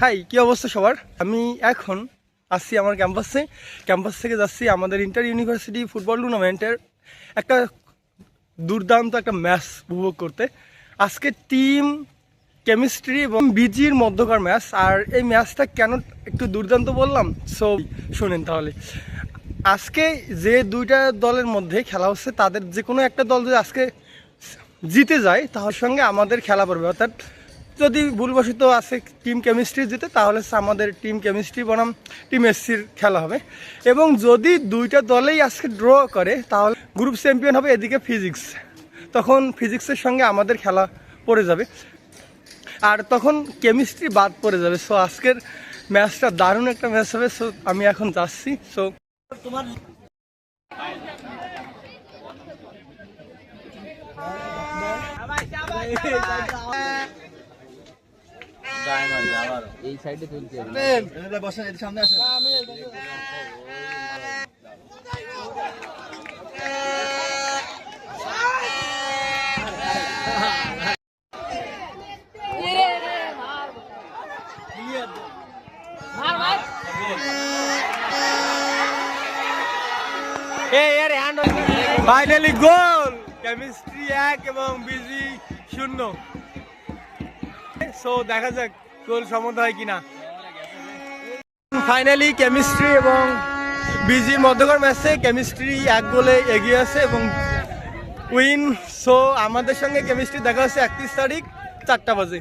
High, কি অবস্থা সবার? আমি এখন আসছি আমার ক্যাম্পাস থেকে যাচ্ছি আমাদের ইন্টার ইউনিভার্সিটি ফুটবল টুর্নামেন্টের একটা দুর্দান্ত একটা ম্যাচ উপভোগ করতে। আজকে টিম কেমিস্ট্রি এবং বিজির মধ্যকার ম্যাচ। আর এই ম্যাচটা কেন একটু দুর্দান্ত বললাম, সো শোনেন তাহলে। আজকে যে দুইটা দলের মধ্যে খেলা হচ্ছে, তাদের যে কোনো একটা দল যদি আজকে জিতে যায় তাহলে সঙ্গে আমাদের খেলা পড়বে। অর্থাৎ যদি ভুলবশত আছে টিম কেমিস্ট্রি জিতে, তাহলে আমাদের টিম কেমিস্ট্রি বনাম টিম এসসির খেলা হবে। এবং যদি দুইটা দলেই আজকে ড্র করে তাহলে গ্রুপ চ্যাম্পিয়ন হবে এদিকে ফিজিক্স। তখন ফিজিক্সের সঙ্গে আমাদের খেলা পড়ে যাবে, আর তখন কেমিস্ট্রি বাদ পড়ে যাবে। সো আজকের ম্যাচটা দারুণ একটা ম্যাচ হবে। সো আমি এখন যাচ্ছি। সো তোমার এই সাইডে চলছে বসেন, সামনে আসেন। ফাইনালি গোল, কেমিস্ট্রি 1 এবং বিজি 0। সো দেখা যাক গোল সমতা হয় কিনা। ফাইনালি কেমিস্ট্রি এবং বিজির মধ্যকার ম্যাচে কেমিস্ট্রি 1 গোলে এগিয়ে আছে এবং উইন। সো আমাদের সঙ্গে কেমিস্ট্রি দেখা হচ্ছে 31 তারিখ 4টা বাজে।